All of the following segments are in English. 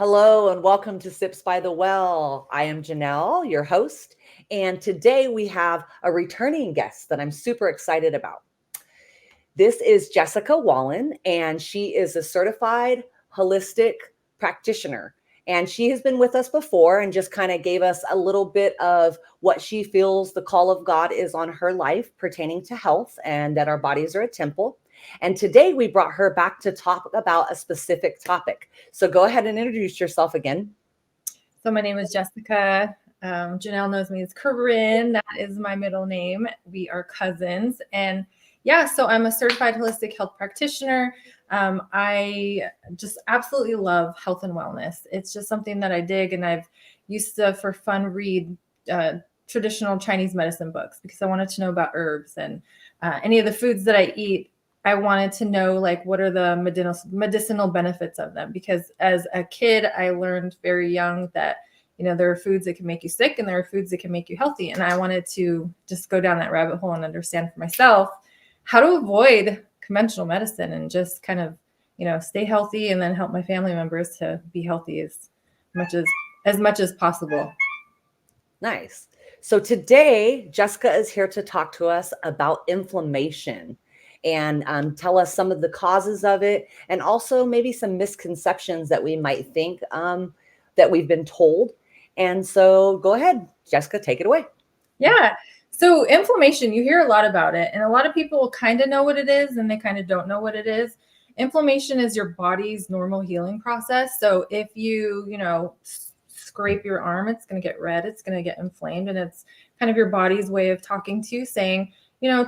Hello and welcome to Sips by the Well. I am Janelle, your host, and today we have a returning guest that I'm super excited about. This is Jessica Wallin, and she is a certified holistic practitioner. And she has been with us before and just kind of gave us a little bit of what she feels the call of God is on her life pertaining to health and that our bodies are a temple. And today we brought her back to talk about a specific topic. So go ahead and introduce yourself again. So my name is Jessica. Janelle knows me as Corinne. That is my middle name. We are cousins. And so I'm a certified holistic health practitioner. I just absolutely love health and wellness. It's just something that I dig, and I've used to, for fun, read traditional Chinese medicine books because I wanted to know about herbs and any of the foods that I eat. I wanted to know, like, what are the medicinal benefits of them? Because as a kid, I learned very young that, there are foods that can make you sick and there are foods that can make you healthy. And I wanted to just go down that rabbit hole and understand for myself how to avoid conventional medicine and just kind of, stay healthy and then help my family members to be healthy as much as possible. Nice. So today, Jessica is here to talk to us about inflammation and tell us some of the causes of it, and also maybe some misconceptions that we might think that we've been told. And so go ahead, Jessica, take it away. Yeah. So inflammation, you hear a lot about it, and a lot of people kind of know what it is and they kind of don't know what it is. Inflammation is your body's normal healing process. So if you, scrape your arm, it's going to get red, it's going to get inflamed, and it's kind of your body's way of talking to you, saying,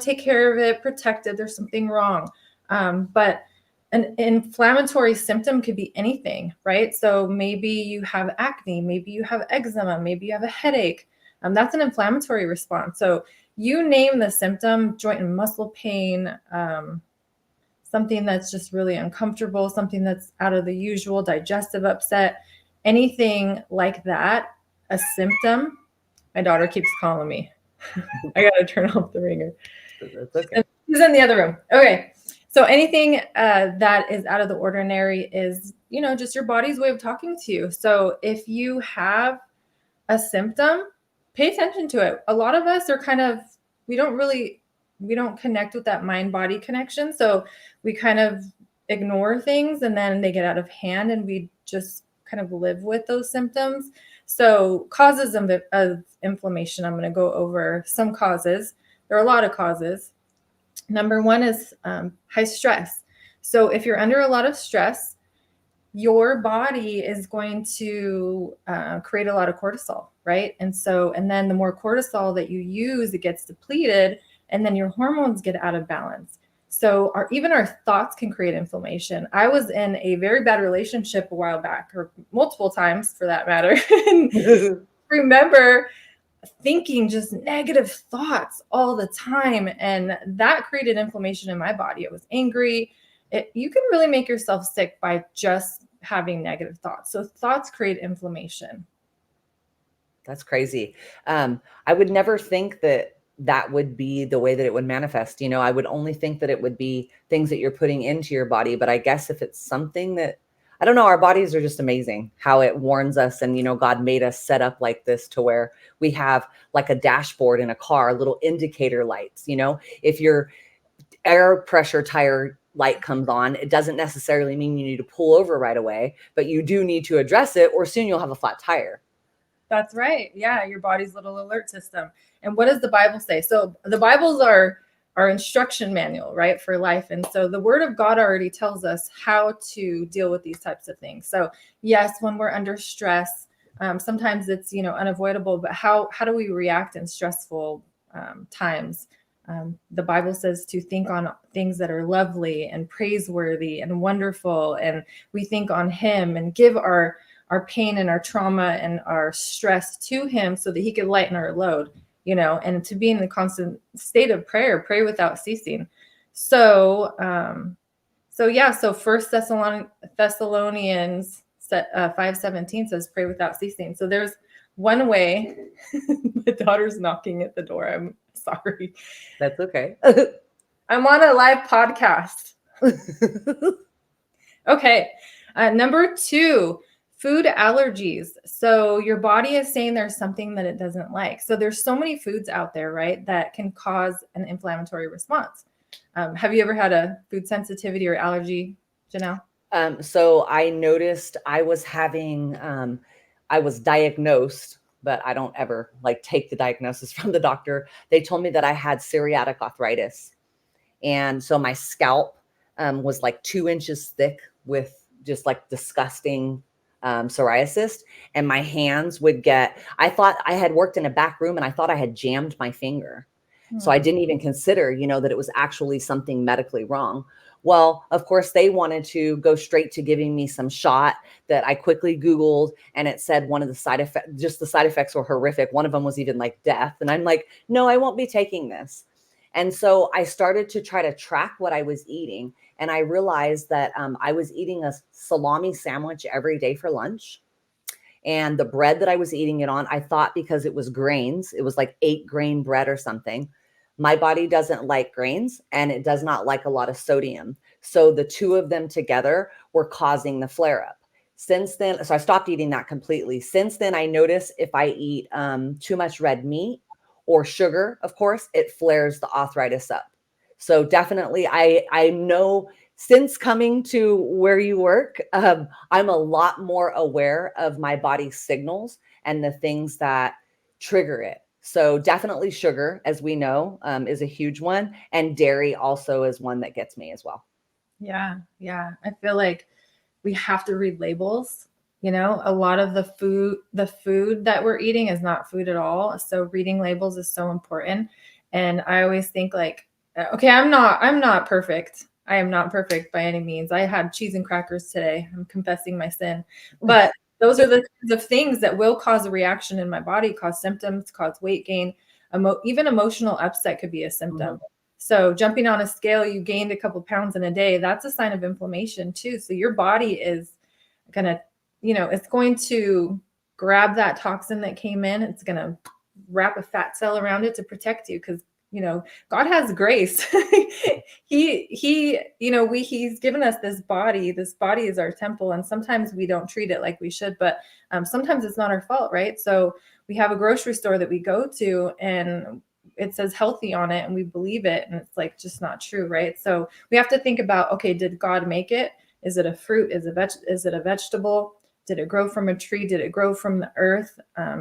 take care of it, protect it, there's something wrong. But an inflammatory symptom could be anything, right? So maybe you have acne, maybe you have eczema, maybe you have a headache. That's an inflammatory response. So you name the symptom: joint and muscle pain, something that's just really uncomfortable, something that's out of the usual, digestive upset, anything like that, a symptom. My daughter keeps calling me. I got to turn off the ringer. That's okay. She's in the other room. Okay. So anything that is out of the ordinary is, just your body's way of talking to you. So if you have a symptom, pay attention to it. A lot of us are we don't connect with that mind-body connection. So we kind of ignore things and then they get out of hand and we just kind of live with those symptoms. So causes of inflammation, I'm going to go over some causes. There are a lot of causes. Number one is high stress. So if you're under a lot of stress, your body is going to create a lot of cortisol, right? And then the more cortisol that you use, it gets depleted, and then your hormones get out of balance. So even our thoughts can create inflammation. I was in a very bad relationship a while back, or multiple times for that matter. And remember thinking just negative thoughts all the time. And that created inflammation in my body. I was angry. You can really make yourself sick by just having negative thoughts. So thoughts create inflammation. That's crazy. I would never think that would be the way that it would manifest. I would only think that it would be things that you're putting into your body. But I guess if it's something that, I don't know, our bodies are just amazing how it warns us. And, God made us set up like this to where we have like a dashboard in a car, little indicator lights. If your air pressure tire light comes on, it doesn't necessarily mean you need to pull over right away, but you do need to address it, or soon you'll have a flat tire. That's right. Yeah, your body's little alert system. And what does the Bible say? So the Bible's our instruction manual, right, for life. And so the Word of God already tells us how to deal with these types of things. So yes, when we're under stress, sometimes it's unavoidable. But how do we react in stressful times? The Bible says to think on things that are lovely and praiseworthy and wonderful, and we think on Him and give our pain and our trauma and our stress to Him so that He can lighten our load, and to be in the constant state of prayer, pray without ceasing. So 1 Thessalonians 5:17 says, pray without ceasing. So there's one way. My daughter's knocking at the door. I'm sorry. That's okay. I'm on a live podcast. Okay. Number 2, Food allergies. So your body is saying there's something that it doesn't like. So there's so many foods out there, right, that can cause an inflammatory response. Have you ever had a food sensitivity or allergy, Janelle? So I noticed I was diagnosed, but I don't ever like take the diagnosis from the doctor. They told me that I had psoriatic arthritis. And so my scalp was like 2 inches thick with just like disgusting psoriasis. And my hands would I thought I had worked in a back room and I thought I had jammed my finger. So I didn't even consider, that it was actually something medically wrong. Well, of course, they wanted to go straight to giving me some shot that I quickly Googled, and it said one of the side effects, just the side effects were horrific. One of them was even like death. And I'm like, no, I won't be taking this. And so I started to try to track what I was eating. And I realized that I was eating a salami sandwich every day for lunch. And the bread that I was eating it on, I thought because it was grains, it was like 8 grain bread or something. My body doesn't like grains and it does not like a lot of sodium. So the two of them together were causing the flare up. Since then, so I stopped eating that completely. Since then, I notice if I eat too much red meat or sugar, of course, it flares the arthritis up. So definitely, I know since coming to where you work, I'm a lot more aware of my body's signals and the things that trigger it. So definitely sugar, as we know, is a huge one. And dairy also is one that gets me as well. Yeah. Yeah. I feel like we have to read labels. A lot of the food that we're eating is not food at all. So reading labels is so important. And I always think like, okay, I'm not perfect. I am not perfect by any means. I had cheese and crackers today. I'm confessing my sin. But those are the kinds of things that will cause a reaction in my body, cause symptoms, cause weight gain. Even emotional upset could be a symptom. So jumping on a scale, you gained a couple pounds in a day, that's a sign of inflammation too. So your body is gonna, it's going to grab that toxin that came in. It's gonna wrap a fat cell around it to protect you because God has grace. He's given us this body. This body is our temple, and sometimes we don't treat it like we should, but sometimes it's not our fault, right? So we have a grocery store that we go to, and it says healthy on it and we believe it, and it's like just not true, right? So we have to think about, okay, did God make it? Is it a fruit? Is it a vegetable? Did it grow from a tree? Did it grow from the earth?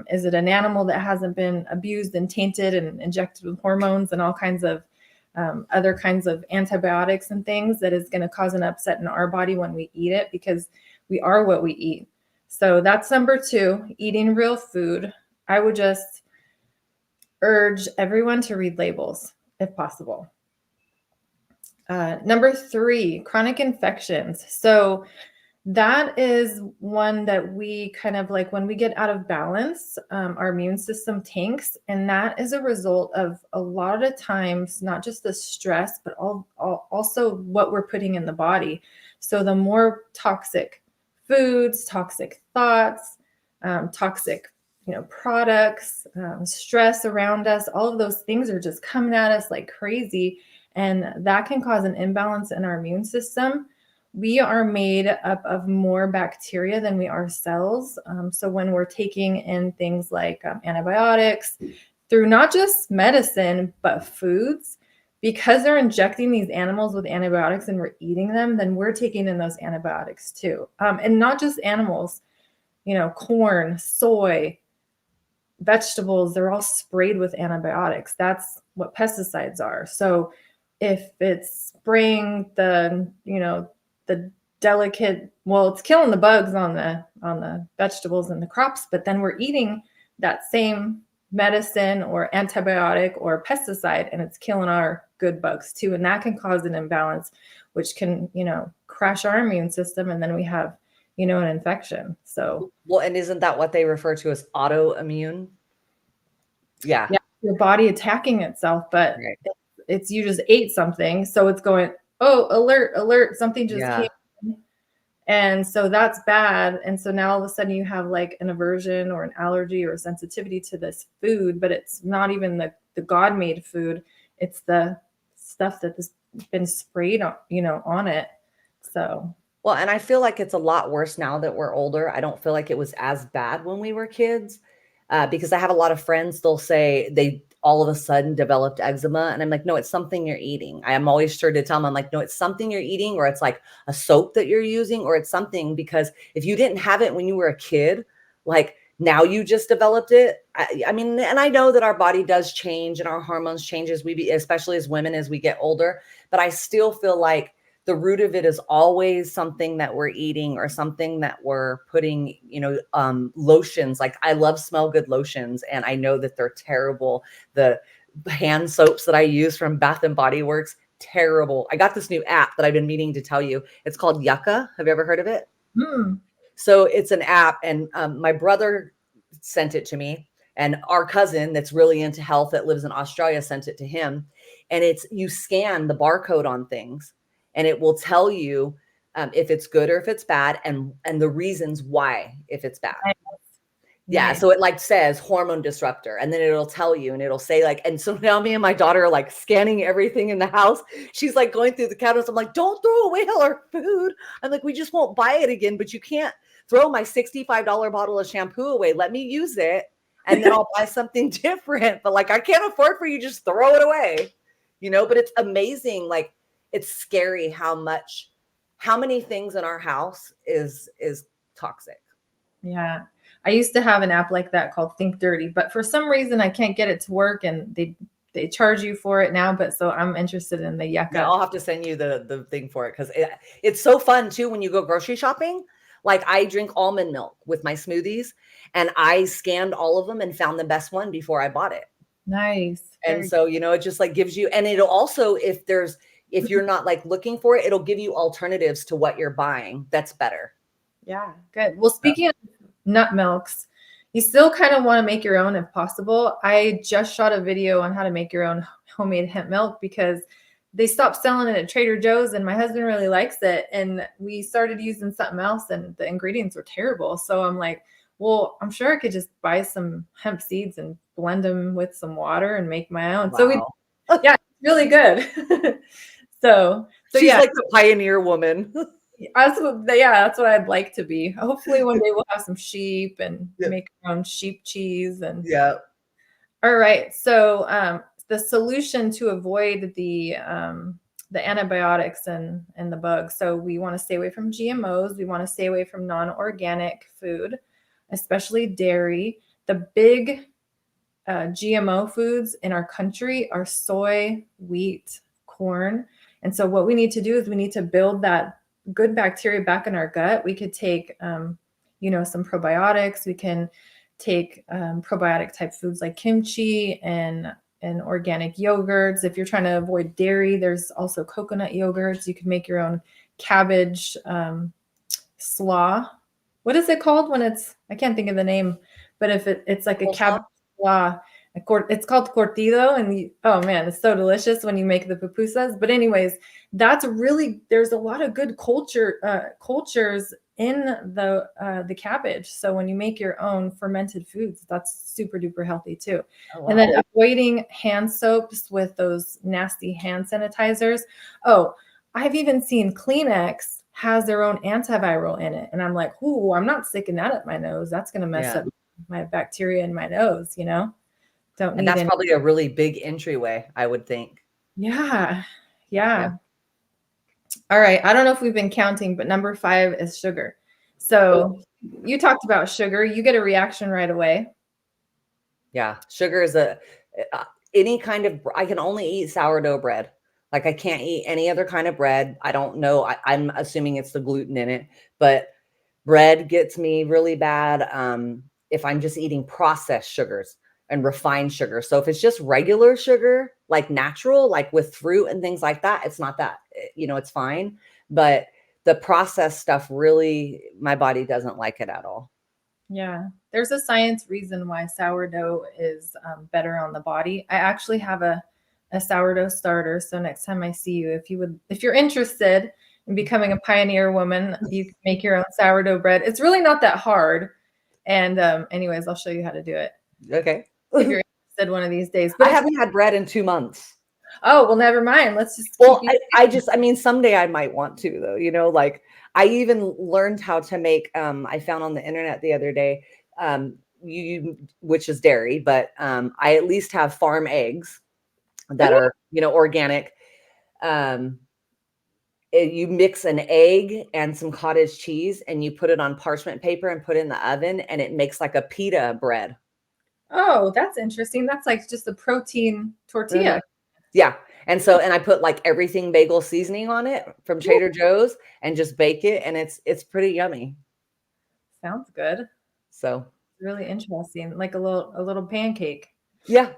Is it an animal that hasn't been abused and tainted and injected with hormones and all kinds of other kinds of antibiotics and things that is going to cause an upset in our body when we eat it, because we are what we eat. So that's number 2, eating real food. I would just urge everyone to read labels if possible. Number 3, chronic infections. So that is one that we kind of like when we get out of balance, our immune system tanks. And that is a result of a lot of times, not just the stress, but also what we're putting in the body. So the more toxic foods, toxic thoughts, toxic products, stress around us, all of those things are just coming at us like crazy. And that can cause an imbalance in our immune system. We are made up of more bacteria than we are cells. So when we're taking in things like antibiotics through not just medicine, but foods, because they're injecting these animals with antibiotics and we're eating them, then we're taking in those antibiotics too. And not just animals, corn, soy, vegetables, they're all sprayed with antibiotics. That's what pesticides are. So if it's spraying the delicate, well, it's killing the bugs on the vegetables and the crops, but then we're eating that same medicine or antibiotic or pesticide and it's killing our good bugs too. And that can cause an imbalance, which can, crash our immune system. And then we have, an infection. So, well, and isn't that what they refer to as autoimmune? Yeah. Your body attacking itself, but Right. it's you just ate something. So it's going, oh, alert, alert, something just came in. And so that's bad. And so now all of a sudden you have like an aversion or an allergy or a sensitivity to this food, but it's not even the God-made food. It's the stuff that has been sprayed on, on it. So Well, and I feel like it's a lot worse now that we're older. I don't feel like it was as bad when we were kids, because I have a lot of friends, they'll say they all of a sudden developed eczema. And I'm like, no, it's something you're eating. I am always sure to tell them, I'm like, no, it's something you're eating, or it's like a soap that you're using, or it's something, because if you didn't have it when you were a kid, like now you just developed it. I mean, and I know that our body does change and our hormones change as especially as women, as we get older, but I still feel like the root of it is always something that we're eating or something that we're putting, lotions. Like I love Smell Good lotions, and I know that they're terrible. The hand soaps that I use from Bath and Body Works, terrible. I got this new app that I've been meaning to tell you. It's called Yucca. Have you ever heard of it? Hmm. So it's an app, and my brother sent it to me, and our cousin that's really into health that lives in Australia sent it to him. And it's, you scan the barcode on things, and it will tell you if it's good or if it's bad, and the reasons why, if it's bad. Nice. Yeah, Nice. so it like says hormone disruptor, and then it'll tell you, and it'll say like, and so now me and my daughter are like scanning everything in the house. She's like going through the cabinets. I'm like, don't throw away all our food. I'm like, we just won't buy it again, but you can't throw my $65 bottle of shampoo away. Let me use it, and then I'll buy something different. But like, I can't afford for you to just throw it away, but it's amazing. Like, it's scary how many things in our house is toxic. Yeah. I used to have an app like that called Think Dirty, but for some reason I can't get it to work, and they charge you for it now. But so I'm interested in the Yeah, Yucca. I'll have to send you the thing for it, because it's so fun too when you go grocery shopping. Like I drink almond milk with my smoothies, and I scanned all of them and found the best one before I bought it. Nice. And Very so, it just like gives you, and it'll also, if you're not like looking for it, it'll give you alternatives to what you're buying. That's better. Yeah, good. Well, speaking of nut milks, you still kind of want to make your own if possible. I just shot a video on how to make your own homemade hemp milk because they stopped selling it at Trader Joe's, and my husband really likes it. And we started using something else, and the ingredients were terrible. So I'm like, well, I'm sure I could just buy some hemp seeds and blend them with some water and make my own. So Wow. yeah, it's really good. so She's yeah. like the pioneer woman. That's what I'd like to be. Hopefully one day we'll have some sheep and Yeah. make our own sheep cheese. And Yeah. all right, so the solution to avoid the antibiotics and the bugs. So we want to stay away from GMOs. We want to stay away from non-organic food, especially dairy. The big GMO foods in our country are soy, wheat, corn. And so what we need to do is we need to build that good bacteria back in our gut. We could take, some probiotics. We can take probiotic type foods like kimchi and organic yogurts. If you're trying to avoid dairy, there's also coconut yogurts. You can make your own cabbage slaw. What is it called when I can't think of the name, but if it's like a cabbage slaw, it's called cortido, and oh man, it's so delicious when you make the pupusas. But anyways, there's a lot of good cultures in the cabbage. So when you make your own fermented foods, that's super duper healthy too. Oh, wow. And then avoiding hand soaps with those nasty hand sanitizers. Oh, I've even seen Kleenex has their own antiviral in it. And I'm like, ooh, I'm not sticking that up my nose. That's going to mess up my bacteria in my nose, Don't And need that's any. probably a really big entryway, I would think. Yeah. All right. I don't know if we've been counting, but number 5 is sugar. So you talked about sugar. You get a reaction right away. Yeah. Sugar is any kind of, I can only eat sourdough bread. Like I can't eat any other kind of bread. I don't know. I'm assuming it's the gluten in it, but bread gets me really bad. If I'm just eating processed sugars and refined sugar. So if it's just regular sugar, like natural, like with fruit and things like that, it's not that, it's fine. But the processed stuff, really, my body doesn't like it at all. Yeah. There's a science reason why sourdough is better on the body. I actually have a sourdough starter. So next time I see you, if you're interested in becoming a pioneer woman, you can make your own sourdough bread. It's really not that hard. And anyways, I'll show you how to do it. Okay. If you're interested one of these days. But I haven't had bread in 2 months. Oh, well, never mind. Let's just Well, I mean, someday I might want to, though, like I even learned how to make, I found on the internet the other day, which is dairy, but I at least have farm eggs that Okay. are, organic. Um, you mix an egg and some cottage cheese and you put it on parchment paper and put it in the oven and it makes like a pita bread. Oh, that's interesting. That's like just a protein tortilla. Mhm. Yeah. And I put like everything bagel seasoning on it from Ooh, Trader Joe's and just bake it and it's pretty yummy. sounds good. So, Really interesting. Like a little pancake. yeah,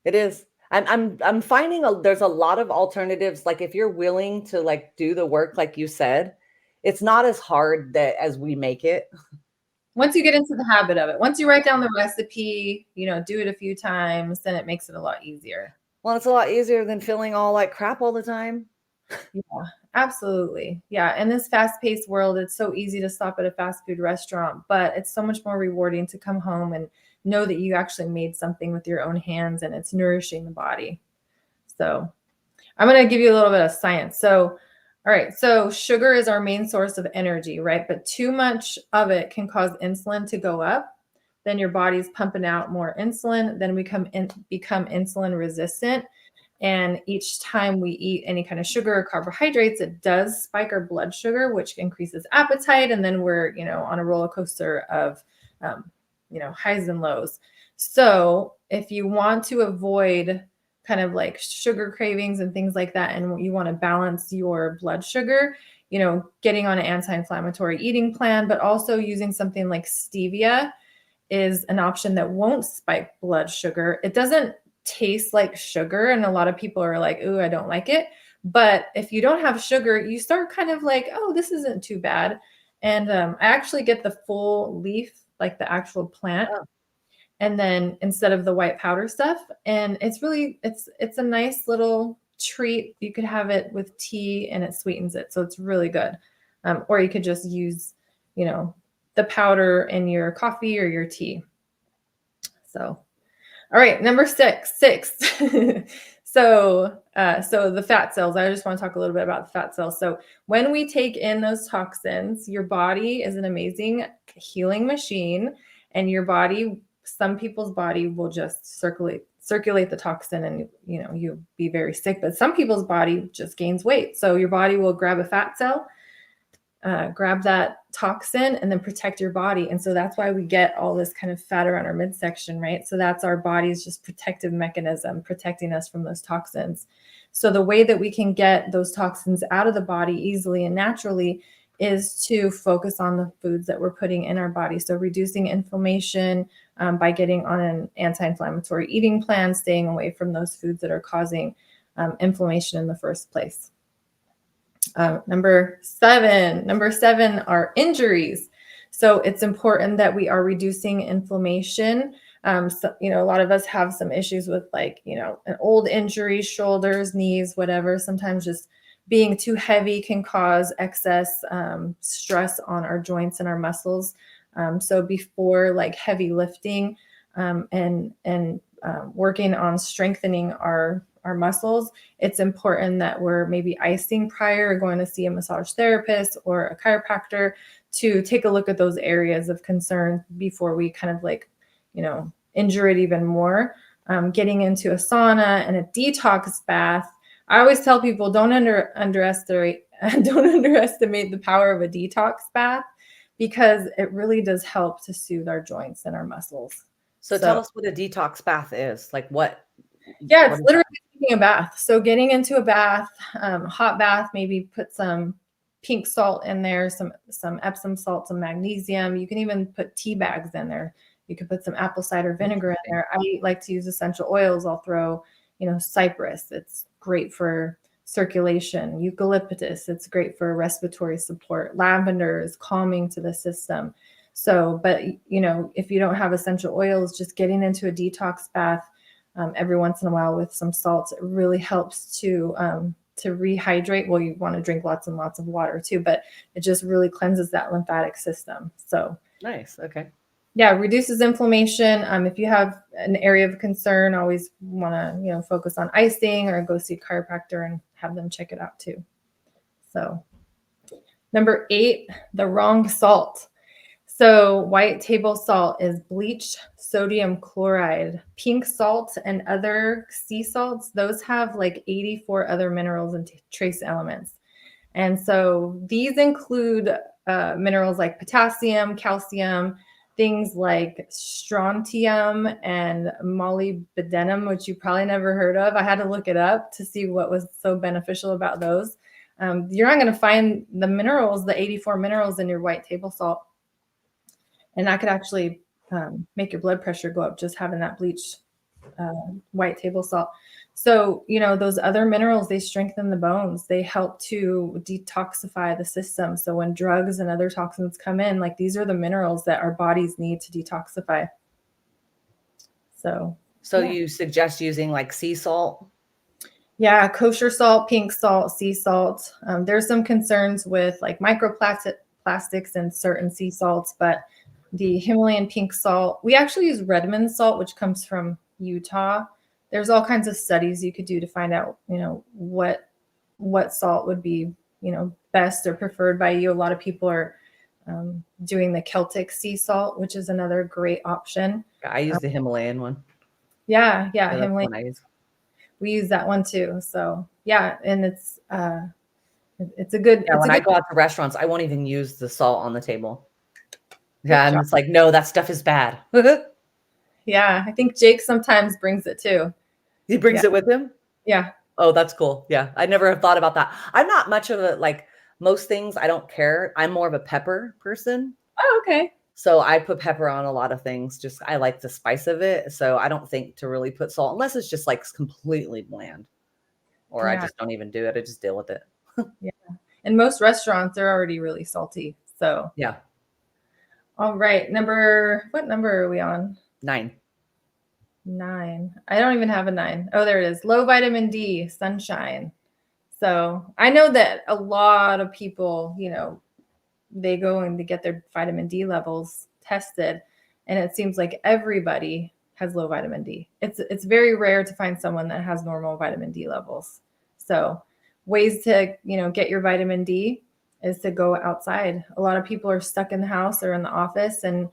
it is. I'm finding there's a lot of alternatives. Like if you're willing to like do the work, like you said, it's not as hard that as we make it. Once you get into the habit of it, once you write down the recipe, do it a few times, then it makes it a lot easier. Well, it's a lot easier than feeling all like crap all the time. Yeah, absolutely. Yeah. In this fast paced world, it's so easy to stop at a fast food restaurant, but it's so much more rewarding to come home and know that you actually made something with your own hands and it's nourishing the body. So, I'm going to give you a little bit of science. So, all right. So, sugar is our main source of energy, right? But too much of it can cause insulin to go up. Then your body's pumping out more insulin. Then we become insulin resistant. And each time we eat any kind of sugar or carbohydrates, it does spike our blood sugar, which increases appetite. And then we're, on a roller coaster of, highs and lows. So if you want to avoid kind of like sugar cravings and things like that, and you want to balance your blood sugar, getting on an anti-inflammatory eating plan, but also using something like stevia is an option that won't spike blood sugar. It doesn't taste like sugar, and a lot of people are like, "Ooh, I don't like it." But if you don't have sugar, you start kind of like, "Oh, this isn't too bad." And I actually get the full leaf, like the actual plant, Oh, and then instead of the white powder stuff, and it's a nice little treat. You could have it with tea, and it sweetens it, so it's really good. Or you could just use, you know, the powder in your coffee or your tea. So all right, number six. So the fat cells. I just want to talk a little bit about the fat cells. So when we take in those toxins, your body is an amazing healing machine, and your body, some people's body will just circulate the toxin, and you'll be very sick. But some people's body just gains weight. So your body will grab a fat cell, grab that toxin and then protect your body. And so that's why we get all this kind of fat around our midsection, right? So that's our body's just protective mechanism protecting us from those toxins. So the way that we can get those toxins out of the body easily and naturally is to focus on the foods that we're putting in our body. So reducing inflammation by getting on an anti-inflammatory eating plan, staying away from those foods that are causing inflammation in the first place. Number seven are injuries. So it's important that we are reducing inflammation. So, a lot of us have some issues with an old injury, shoulders, knees, whatever. Sometimes just being too heavy can cause excess stress on our joints and our muscles. So before like heavy lifting and working on strengthening our muscles, it's important that we're maybe icing prior or going to see a massage therapist or a chiropractor to take a look at those areas of concern before we kind of injure it even more. Getting into a sauna and a detox bath. I always tell people don't underestimate the power of a detox bath, because it really does help to soothe our joints and our muscles. so tell So us what a detox bath is. Like what? yeah, What it's is literally taking a bath. So getting into a bath, hot bath, maybe put some pink salt in there, some Epsom salt, some magnesium. You can even put tea bags in there. You could put some apple cider vinegar in there. I like to use essential oils. I'll throw, cypress. It's great for circulation. Eucalyptus. It's great for respiratory support. Lavender is calming to the system. So, but if you don't have essential oils, just getting into a detox bath every once in a while with some salts, it really helps to rehydrate. Well, you want to drink lots and lots of water too, but it just really cleanses that lymphatic system. So nice? Okay. yeah, reduces inflammation. If you have an area of concern, always want to focus on icing or go see a chiropractor and have them check it out too. So Number 8, the wrong salt. So white table salt is bleached sodium chloride. Pink salt and other sea salts, those have like 84 other minerals and trace elements. And so these include minerals like potassium, calcium, things like strontium and molybdenum, which you probably never heard of. I had to look it up to see what was so beneficial about those. You're not going to find the minerals, the 84 minerals in your white table salt. And that could actually make your blood pressure go up just having that bleached white table salt. So, those other minerals, they strengthen the bones. They help to detoxify the system. So when drugs and other toxins come in, like these are the minerals that our bodies need to detoxify. So yeah. you suggest using like sea salt? Yeah, kosher salt, pink salt, sea salt. There's some concerns with like microplastics in certain sea salts, but the Himalayan pink salt, we actually use Redmond salt, which comes from Utah. There's all kinds of studies you could do to find out, what salt would be, best or preferred by you. A lot of people are doing the Celtic sea salt, which is another great option. I use the Himalayan one. Yeah, That's the Himalayan. one I use. We use that one too. So yeah, and it's a good. Yeah, when I good, go out to restaurants, I won't even use the salt on the table. Yeah, and job. it's like, no, that stuff is bad. Yeah, I think Jake sometimes brings it too. He brings it with him? Yeah. Oh, that's cool. Yeah, I never have thought about that. I'm not much of a, like, most things I don't care. I'm more of a pepper person. Oh, okay. So I put pepper on a lot of things. Just I like the spice of it. So I don't think to really put salt unless it's just like completely bland, or I Yeah. just don't even do it. I just deal with it. Yeah. And most restaurants are already really salty. So Yeah. all right. What number are we on? 9. 9. I don't even have a 9. Oh, there it is. Low vitamin D, sunshine. So I know that a lot of people, they go and they get their vitamin D levels tested, and it seems like everybody has low vitamin D. It's very rare to find someone that has normal vitamin D levels. So ways to, get your vitamin D is to go outside. A lot of people are stuck in the house or in the office, and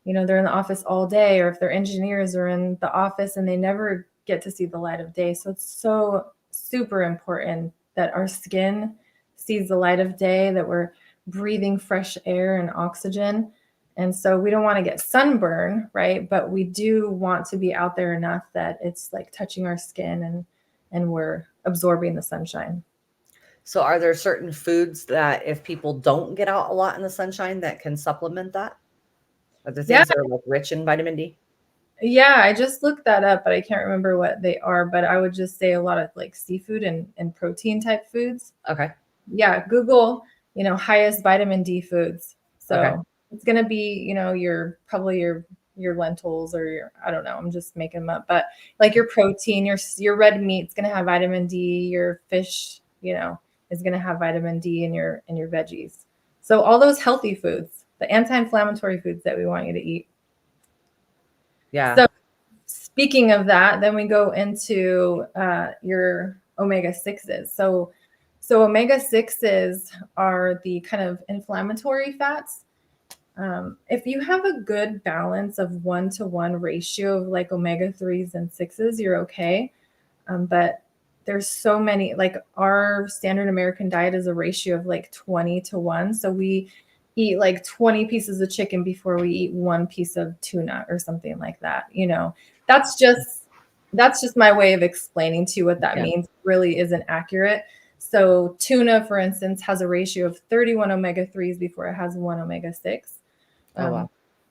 they're in the office all day, or if they're engineers are in the office and they never get to see the light of day. So it's so super important that our skin sees the light of day, that we're breathing fresh air and oxygen. And so we don't want to get sunburn, right? But we do want to be out there enough that it's like touching our skin and we're absorbing the sunshine. So are there certain foods that if people don't get out a lot in the sunshine that can supplement that? Are there things that are like rich in vitamin D? Yeah, I just looked that up, but I can't remember what they are. But I would just say a lot of like seafood and protein type foods. Okay. Yeah, Google, highest vitamin D foods. So Okay. it's gonna be, your lentils or I don't know, I'm just making them up, but like your protein, your red meat's gonna have vitamin D, your fish, is gonna have vitamin D in your veggies. So all those healthy foods, the anti-inflammatory foods that we want you to eat. Yeah. So speaking of that, then we go into your omega-6s. So omega-6s are the kind of inflammatory fats. If you have a good balance of 1-to-1 ratio of like omega-3s and 6s, you're okay. But there's so many, like our standard American diet is a ratio of like 20-to-1. So we eat like 20 pieces of chicken before we eat 1 piece of tuna or something like that. That's just my way of explaining to you what that means. It really isn't accurate. So tuna, for instance, has a ratio of 31 omega-3s before it has 1 omega-6. Oh, wow.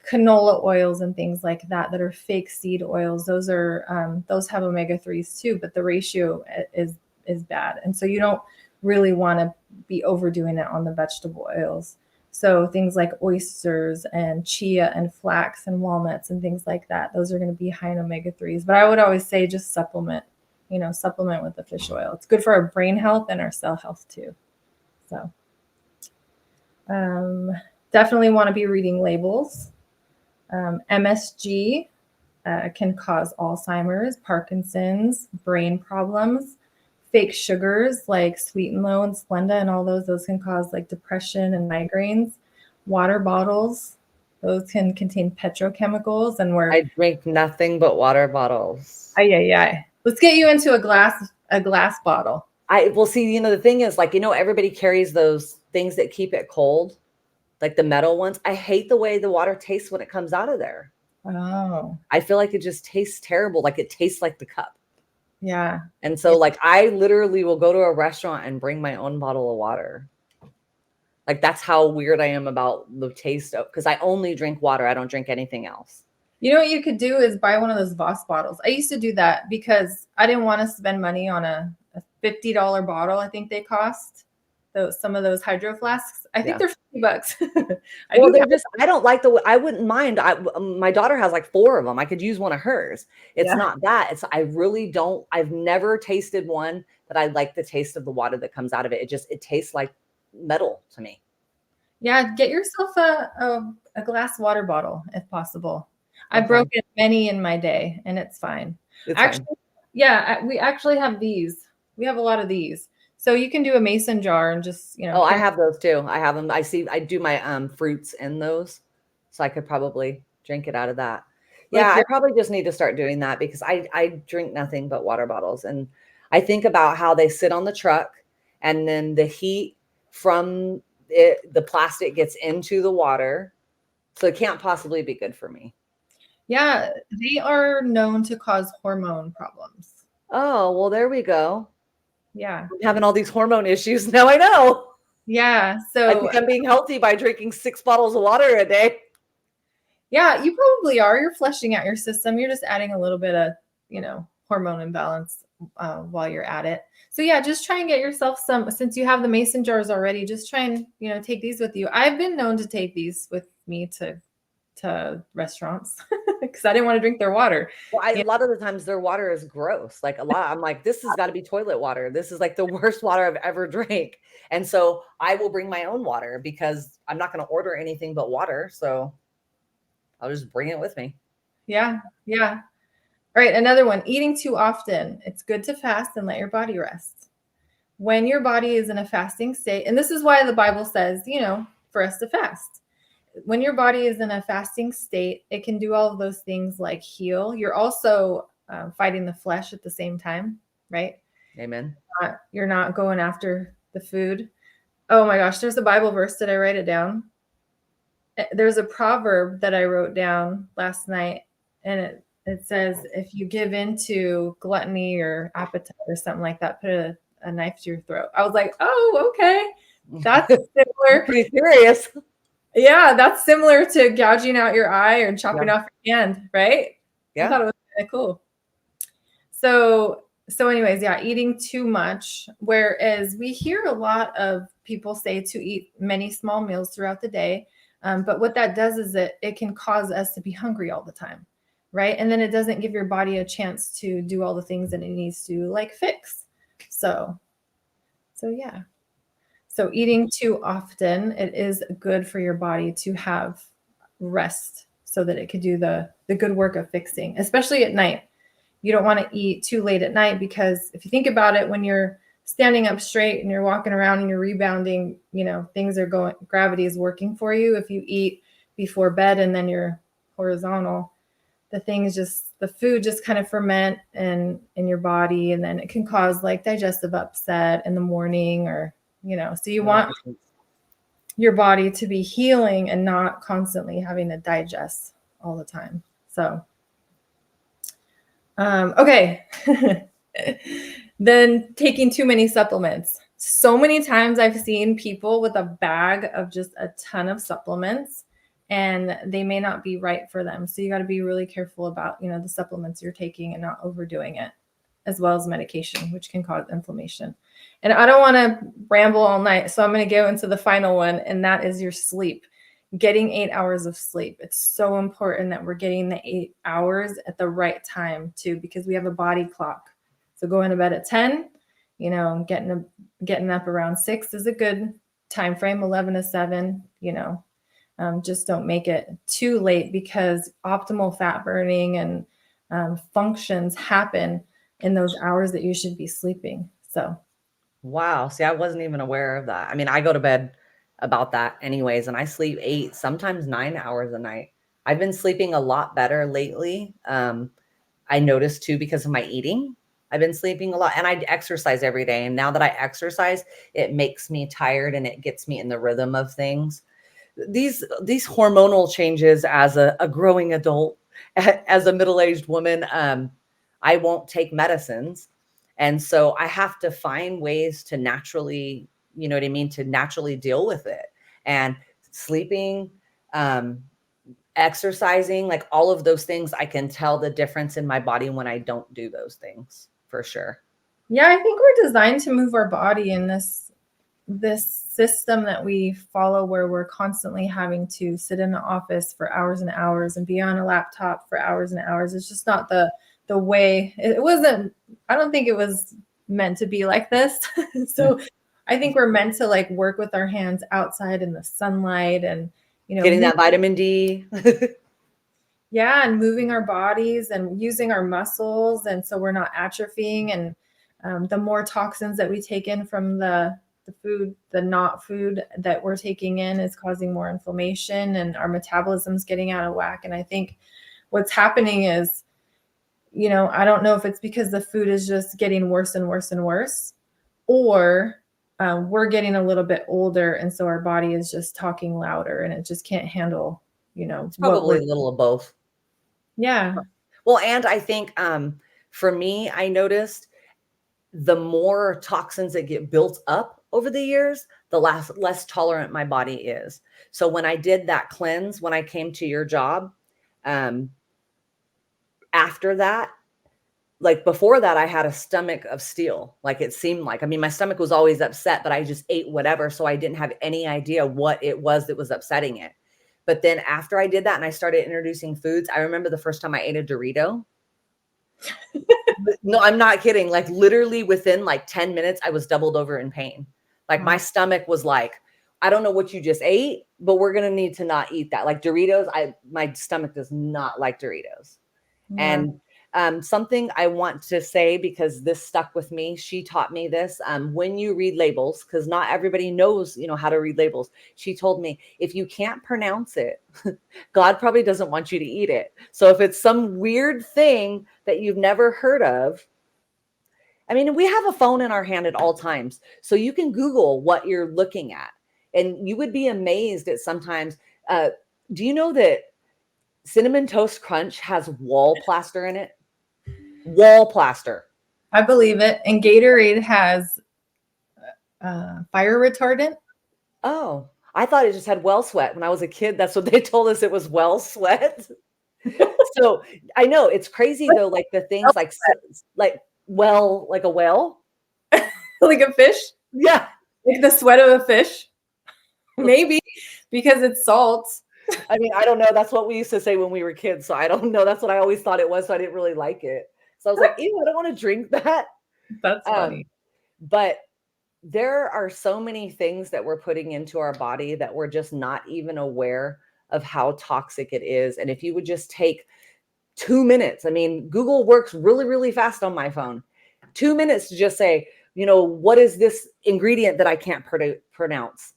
Canola oils and things like that are fake seed oils. Those have omega-3s too, but the ratio is bad. And so you don't really want to be overdoing it on the vegetable oils. So things like oysters and chia and flax and walnuts and things like that, those are going to be high in omega-3s. But I would always say just supplement with the fish oil. It's good for our brain health and our cell health too. So definitely want to be reading labels. MSG can cause Alzheimer's, Parkinson's, brain problems. fake sugars like Sweet and Low and Splenda and all those can cause like depression and migraines. Water bottles, those can contain petrochemicals, and we're I drink nothing but water bottles. ay. Let's get you into a glass bottle. Well, see, the thing is, like, everybody carries those things that keep it cold, like the metal ones. I hate the way the water tastes when it comes out of there. Oh, I feel like it just tastes terrible. Like it tastes like the cup. yeah. And so, like, I literally will go to a restaurant and bring my own bottle of water. Like, that's how weird I am about the taste of, because I only drink water. I don't drink anything else. You know what you could do is buy one of those Voss bottles. I used to do that because I didn't want to spend money on a $50 bottle. I think they cost some of those hydro flasks. I think they're $50. Well, they're just, I don't like I wouldn't mind. My daughter has like 4 of them. I could use one of hers. It's not that. I really don't, I've never tasted one that I like the taste of the water that comes out of it. It tastes like metal to me. Yeah, get yourself a glass water bottle if possible. I've broken many in my day, and it's fine. Actually, yeah, we actually have these. We have a lot of these. So you can do a mason jar and just, Oh, I have those too. I have them. I do my fruits in those. So I could probably drink it out of that. Yeah, I probably just need to start doing that because I drink nothing but water bottles. And I think about how they sit on the truck and then the heat from the plastic gets into the water. So it can't possibly be good for me. Yeah, they are known to cause hormone problems. Oh, well, there we go. Yeah. I'm having all these hormone issues. Now I know. Yeah. So I think I'm being healthy by drinking 6 bottles of water a day. Yeah, you probably are. You're flushing out your system. You're just adding a little bit of, hormone imbalance while you're at it. So yeah, just try and get yourself some, since you have the mason jars already, just try and, take these with you. I've been known to take these with me to restaurants because I didn't want to drink their water. Well, a lot of the times their water is gross. Like I'm like, this has got to be toilet water. This is like the worst water I've ever drank. And so I will bring my own water because I'm not going to order anything but water. So I'll just bring it with me. Yeah. Yeah. All right. Another one, eating too often. It's good to fast and let your body rest. When your body is in a fasting state, and this is why the Bible says, for us to fast. When your body is in a fasting state, it can do all of those things like heal. You're also fighting the flesh at the same time, right? Amen. You're not going after the food. Oh my gosh, there's a Bible verse. Did I write it down? There's a proverb that I wrote down last night, and it says, if you give into gluttony or appetite or something like that, put a knife to your throat. I was like, oh, okay. That's similar. Pretty serious. Yeah, that's similar to gouging out your eye or chopping off your hand, right? Yeah. I thought it was kind of cool. So anyways, yeah, eating too much. Whereas we hear a lot of people say to eat many small meals throughout the day. But what that does is it can cause us to be hungry all the time, right? And then it doesn't give your body a chance to do all the things that it needs to, like fix. So yeah. So eating too often, it is good for your body to have rest so that it could do the good work of fixing, especially at night. You don't want to eat too late at night because if you think about it, when you're standing up straight and you're walking around and you're rebounding, things are going, gravity is working for you. If you eat before bed and then you're horizontal, the food just kind of ferment in your body, and then it can cause like digestive upset in the morning or, so you want your body to be healing and not constantly having to digest all the time. So, okay. Then taking too many supplements. So many times I've seen people with a bag of just a ton of supplements and they may not be right for them. So you got to be really careful about, the supplements you're taking and not overdoing it, as well as medication, which can cause inflammation. And I don't want to ramble all night, so I'm going to go into the final one, and that is your sleep. Getting 8 hours of sleep. It's so important that we're getting the 8 hours at the right time too, because we have a body clock. So going to bed at 10, getting up around 6 is a good time frame. 11 to 7, just don't make it too late because optimal fat burning and functions happen in those hours that you should be sleeping. So Wow. See, I wasn't even aware of that. I mean, I go to bed about that anyways, and I sleep 8, sometimes 9 hours a night. I've been sleeping a lot better lately. I noticed too because of my eating. I've been sleeping a lot and I exercise every day. And now that I exercise, it makes me tired and it gets me in the rhythm of things. These hormonal changes as a growing adult, as a middle-aged woman, I won't take medicines. And so I have to find ways to naturally, you know what I mean, to naturally deal with it. And sleeping, um, exercising, like all of those things, I can tell the difference in my body when I don't do those things for sure. yeah, I think we're designed to move our body in this system that we follow, where we're constantly having to sit in the office for hours and hours and be on a laptop for hours and hours. It's just not the way. It wasn't, I don't think it was meant to be like this. So I think we're meant to like work with our hands outside in the sunlight and, Getting move, that vitamin D. yeah, and moving our bodies and using our muscles, and so we're not atrophying. And the more toxins that we take in from the food, the not food that we're taking in, is causing more inflammation, and our metabolism's getting out of whack. And I think what's happening is, I don't know if it's because the food is just getting worse and worse and worse, or we're getting a little bit older, and so our body is just talking louder, and it just can't handle, It's what probably we're. a little of both. Yeah. Well, and I think for me, I noticed the more toxins that get built up over the years, the less tolerant my body is. So when I did that cleanse, when I came to your job, um, after that, like before that, I had a stomach of steel. Like it seemed like, I mean, my stomach was always upset, but I just ate whatever. So I didn't have any idea what it was that was upsetting it. But then after I did that and I started introducing foods, I remember the first time I ate a Dorito. No, I'm not kidding. Like literally within like 10 minutes, I was doubled over in pain. Like my stomach was like, I don't know what you just ate, but we're gonna need to not eat that. Like Doritos, my stomach does not like Doritos. Yeah. And something I want to say, because this stuck with me, she taught me this. When you read labels, because not everybody knows, how to read labels. She told me, if you can't pronounce it, God probably doesn't want you to eat it. So if it's some weird thing that you've never heard of, I mean, we have a phone in our hand at all times. So you can Google what you're looking at, and you would be amazed at sometimes. Uh, do you know that Cinnamon Toast Crunch has wall plaster in it? Wall plaster. I believe it. And Gatorade has fire retardant. Oh, I thought it just had well sweat. When I was a kid, that's what they told us, it was well sweat. So I know it's crazy though, like the things like well, like a whale. Like a fish, Yeah. like the sweat of a fish. Maybe because it's salt. I mean, I don't know. That's what we used to say when we were kids. So I don't know. That's what I always thought it was. So I didn't really like it. So I was like, ew, I don't want to drink that. That's Um, funny. but there are so many things that we're putting into our body that we're just not even aware of how toxic it is. And if you would just take 2 minutes, I mean, Google works really, really fast on my phone. 2 minutes to just say, what is this ingredient that I can't pronounce?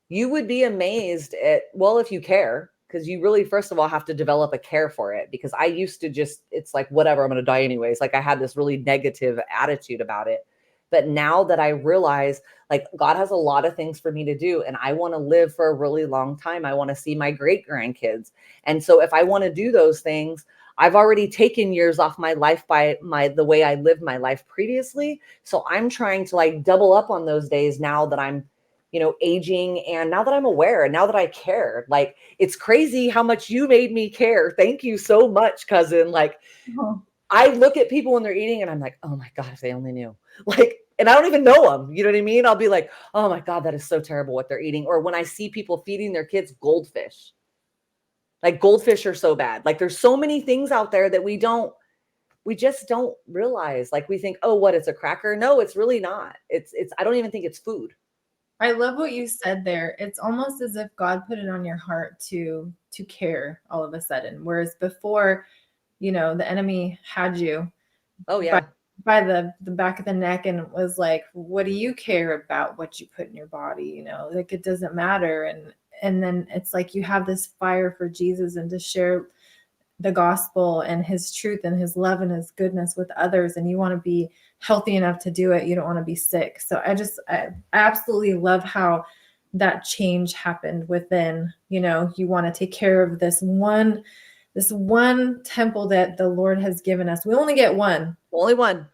You would be amazed at, well, if you care, because you really, first of all, have to develop a care for it. Because I used to just, it's like, whatever, I'm going to die anyways. Like I had this really negative attitude about it. But now that I realize, like, God has a lot of things for me to do, and I want to live for a really long time. I want to see my great grandkids. And so if I want to do those things, I've already taken years off my life by the way I lived my life previously. So I'm trying to like double up on those days now that I'm, aging, and now that I'm aware and now that I care. Like it's crazy how much you made me care. Thank you so much, cousin. Like Oh, I look at people when they're eating and I'm like, oh my God, if they only knew. Like, and I don't even know them. You know what I mean? I'll be like, oh my God, that is so terrible what they're eating. Or when I see people feeding their kids goldfish, like goldfish are so bad. Like there's so many things out there that we just don't realize. Like we think, oh, what, it's a cracker? No, it's really not. I don't even think it's food. I love what you said there. It's almost as if God put it on your heart to care all of a sudden. Whereas before, the enemy had you Oh by yeah. by the back of the neck and was like, what do you care about what you put in your body? You know, like it doesn't matter. And then it's like you have this fire for Jesus and to share the gospel and his truth and his love and his goodness with others, and you want to be healthy enough to do it. You don't want to be sick. So I absolutely love how that change happened within. You know, you want to take care of this one temple that the Lord has given us. We only get one. Only one.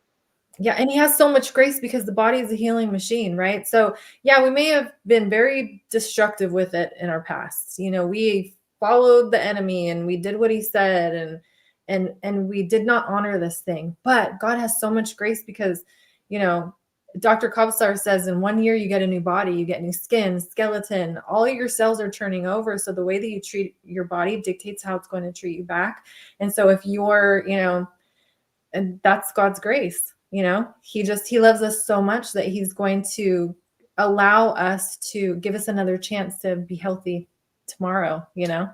Yeah, and he has so much grace because the body is a healing machine, right? So yeah, we may have been very destructive with it in our past. You know, we followed the enemy and we did what he said, and we did not honor this thing. But God has so much grace because, you know, Dr. Kovsar says in 1 year you get a new body, you get new skin, skeleton, all your cells are turning over. So the way that you treat your body dictates how it's going to treat you back. And so if you're, you know, and that's God's grace. You know, he loves us so much that he's going to allow us to give us another chance to be healthy tomorrow, you know?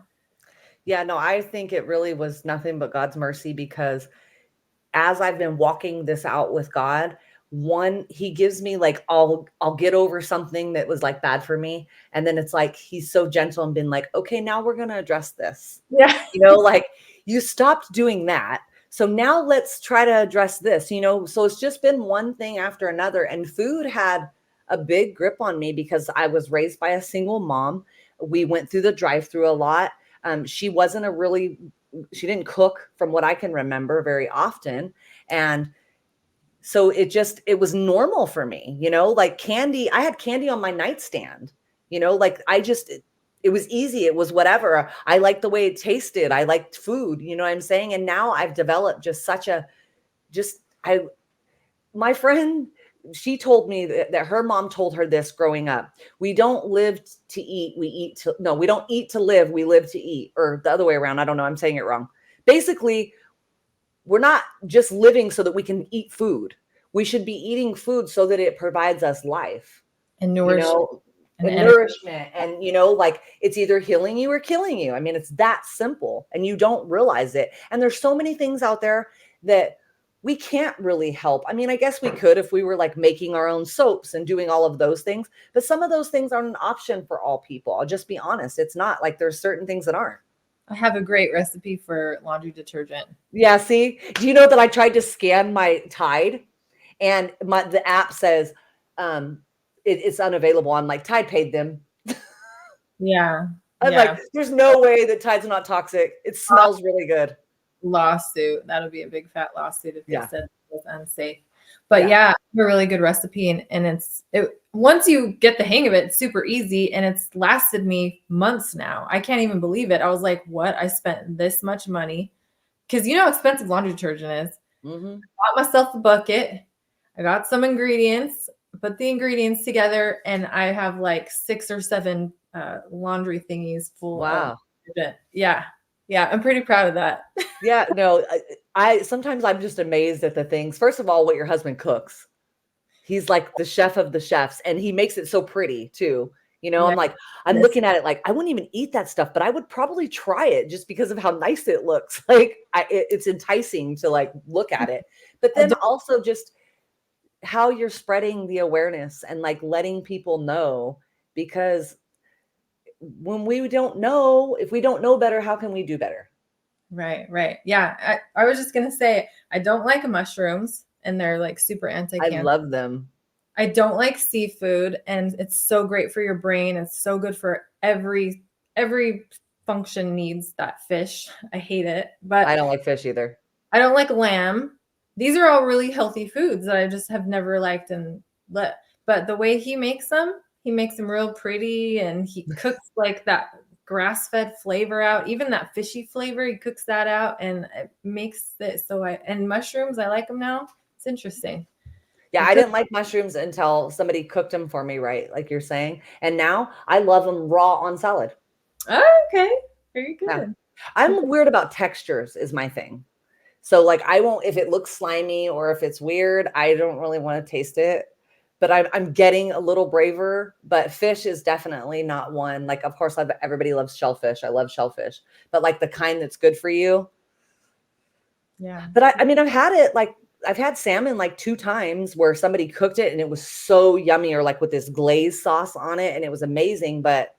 Yeah, no, I think it really was nothing but God's mercy, because as I've been walking this out with God, one, he gives me like, I'll get over something that was like bad for me. And then it's like, he's so gentle and been like, okay, now we're going to address this. Yeah. You know, like you stopped doing that. So now let's try to address this, you know? So it's just been one thing after another. And food had a big grip on me because I was raised by a single mom. We went through the drive-through a lot. She wasn't she didn't cook from what I can remember very often. And so it was normal for me, you know, like candy. I had candy on my nightstand, you know, like it was easy. It was whatever. I liked the way it tasted. I liked food, you know what I'm saying? And now I've developed just my friend, she told me that her mom told her this growing up. We don't live to eat. We don't eat to live. We live to eat, or the other way around. I don't know. I'm saying it wrong. Basically, we're not just living so that we can eat food. We should be eating food so that it provides us life, And you nourishment know, and and energy. nourishment. And, you know, like it's either healing you or killing you. I mean, it's that simple and you don't realize it. And there's so many things out there that we can't really help. I mean, I guess we could if we were like making our own soaps and doing all of those things, but some of those things aren't an option for all people. I'll just be honest. It's not. Like there's certain things that aren't. I have a great recipe for laundry detergent. Yeah, see? Do you know that I tried to scan my Tide and the app says um it's unavailable. I'm like, Tide paid them. Yeah. I'm Yeah. like, there's no way that Tide's not toxic. It smells really good. Lawsuit. That'll be a big fat lawsuit if they Yeah. said it was unsafe. But Yeah. yeah, a really good recipe, and once you get the hang of it, it's super easy, and it's lasted me months now. I can't even believe it. I was like, what? I spent this much money because you know how expensive laundry detergent is. Mm-hmm. Bought myself a bucket. I got some ingredients, put the ingredients together, and I have like 6 or 7 laundry thingies full of Wow. detergent. Yeah. Yeah. I'm pretty proud of that. Yeah, no, I sometimes I'm just amazed at the things. First of all, what your husband cooks. He's like the chef of the chefs, and he makes it so pretty too. You know, Yeah. I'm like, I'm This, looking at it like I wouldn't even eat that stuff, but I would probably try it just because of how nice it looks. Like it's enticing to like look at it. But I then don't, also just how you're spreading the awareness and like letting people know, because when we don't know, if we don't know better, how can we do better? right. Right. Yeah. I was just going to say, I don't like mushrooms, and they're like super I anti-cancer. love them. I don't like seafood, and it's so great for your brain. It's so good for every function needs that fish. I hate it, but I don't like fish either. I don't like lamb. These are all really healthy foods that I just have never liked, but the way he makes them real pretty, and he cooks like that grass-fed flavor out, even that fishy flavor, he cooks that out, and it makes it so and mushrooms, I like them now. It's interesting. Yeah, He I cooks didn't like mushrooms until somebody cooked them for me, right? Like you're saying. And now I love them raw on salad. Oh, okay. Very Yeah. good. I'm weird about textures is my thing. So like I won't, if it looks slimy or if it's weird, I don't really want to taste it. But I'm getting a little braver. But fish is definitely not one. Like of course everybody loves shellfish. I love shellfish. But like the kind that's good for you. Yeah. But I mean I've had it like I've had salmon like 2 times where somebody cooked it and it was so yummy, or like with this glaze sauce on it, and it was amazing. But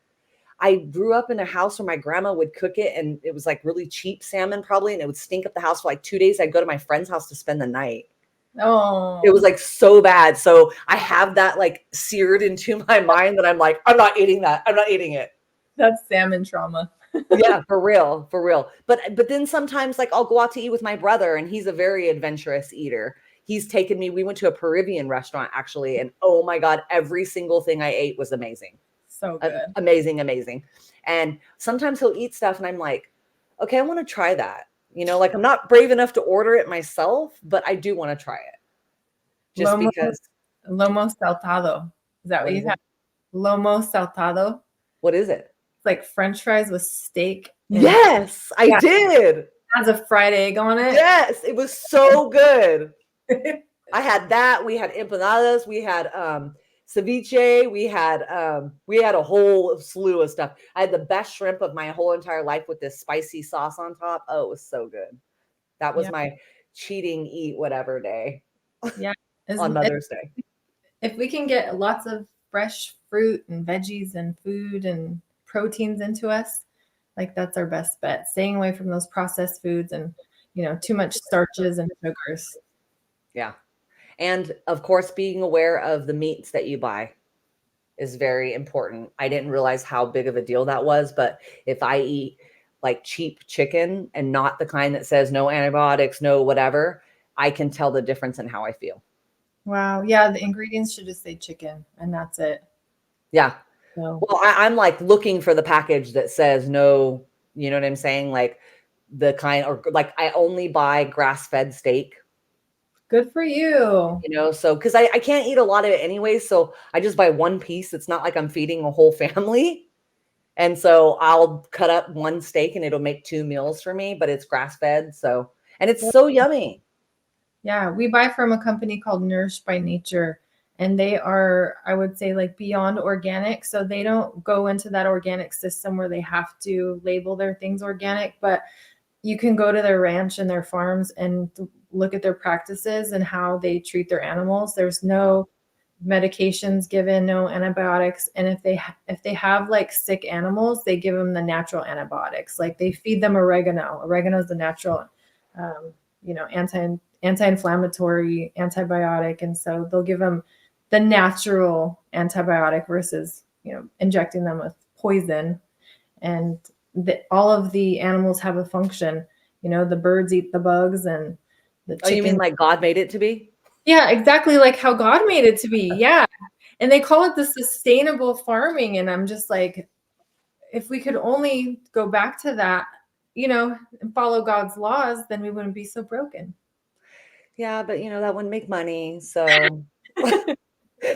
I grew up in a house where my grandma would cook it, and it was like really cheap salmon probably, and it would stink up the house for like 2 days. I'd go to my friend's house to spend the night. It was Oh, like so bad. So I have that like seared into my mind that I'm like, I'm not eating that. I'm not eating it. that's salmon trauma. Yeah, for real, for real. But then sometimes like I'll go out to eat with my brother, and he's a very adventurous eater. He's taken me, we went to a Peruvian restaurant actually, and oh my God, every single thing I ate was amazing. So good. Amazing, amazing. And sometimes he'll eat stuff and I'm like, okay, I want to try that. Like I'm not brave enough to order it myself, but I do want to try it just Lomo, because. lomo saltado. Is that what What you is have? it? Lomo saltado. What is it? It's like French fries with steak and Yes, I yeah, did. has a fried egg on it. Yes, it was so good. I had that. We had empanadas. We had ceviche. We had a whole slew of stuff. I had the best shrimp of my whole entire life with this spicy sauce on top. Oh, it was so good. That was Yeah, my cheating eat whatever day yeah. As, on Mother's Day. if we can get lots of fresh fruit and veggies and food and proteins into us, like that's our best bet. Staying away from those processed foods and too much starches and sugars. Yeah. And of course, being aware of the meats that you buy is very important. I didn't realize how big of a deal that was, but if I eat like cheap chicken and not the kind that says no antibiotics, no whatever, I can tell the difference in how I feel. Wow. Yeah, the ingredients should just say chicken and that's it. Yeah. So Well, I'm like looking for the package that says no, you know what I'm saying? Like the kind, or like I only buy grass-fed steak, good for you. so because I can't eat a lot of it anyway. So I just buy one piece. It's not like I'm feeding a whole family. And so I'll cut up one steak and it'll make 2 meals for me, but it's grass-fed. So, and it's so yummy. Yeah, we buy from a company called Nourished by Nature, and they are, I would say, like beyond organic. So they don't go into that organic system where they have to label their things organic, but you can go to their ranch and their farms and look at their practices and how they treat their animals. There's no medications given, no antibiotics, and if they have like sick animals, they give them the natural antibiotics. Like they feed them oregano. Oregano is the natural um, anti-inflammatory antibiotic, and so they'll give them the natural antibiotic versus injecting them with poison. And all of the animals have a function. The birds eat the bugs, and the Oh, you mean chicken. like God made it to be? Yeah, exactly like how God made it to be. Yeah. And they call it the sustainable farming. And I'm just like, if we could only go back to that, and follow God's laws, then we wouldn't be so broken. Yeah, but that wouldn't make money. So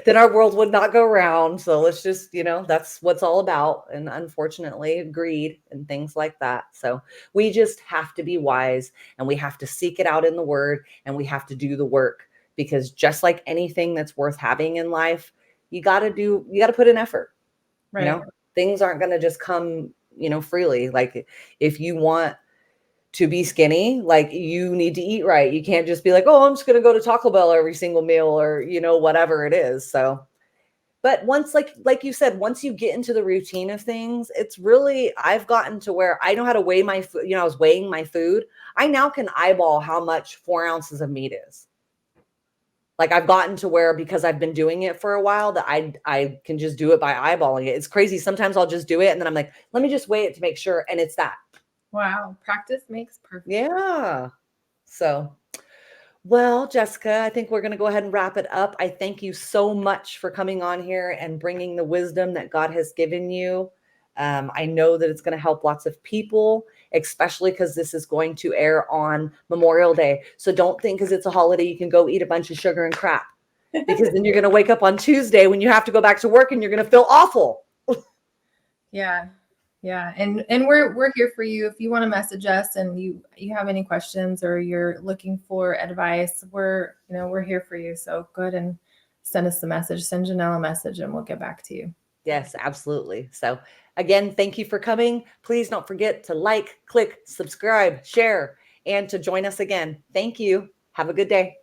then our world would not go round. So let's just, that's what's all about. And unfortunately, greed and things like that. So we just have to be wise, and we have to seek it out in the word, and we have to do the work, because just like anything that's worth having in life, you got to put in effort. Right. Things aren't going to just come, freely. Like if you want to be skinny, like you need to eat right. You can't just be like, oh, I'm just going to go to Taco Bell every single meal, or, whatever it is. So, but once, like you said, once you get into the routine of things, it's really, I've gotten to where I know how to weigh my food. I was weighing my food. I now can eyeball how much 4 ounces of meat is. Like I've gotten to where, because I've been doing it for a while, that I can just do it by eyeballing it. It's crazy. Sometimes I'll just do it and then I'm like, let me just weigh it to make sure. And it's that. Wow. Practice makes perfect. Yeah. So, well, Jessica, I think we're going to go ahead and wrap it up. I thank you so much for coming on here and bringing the wisdom that God has given you. I know that it's going to help lots of people, especially because this is going to air on Memorial Day. So don't think because it's a holiday, you can go eat a bunch of sugar and crap, because then you're going to wake up on Tuesday when you have to go back to work and you're going to feel awful. Yeah. Yeah. And we're here for you. If you want to message us and you have any questions or you're looking for advice, we're here for you. So go ahead and send us the message, send Janelle a message, and we'll get back to you. Yes, absolutely. So again, thank you for coming. Please don't forget to like, click, subscribe, share, and to join us again. Thank you. Have a good day.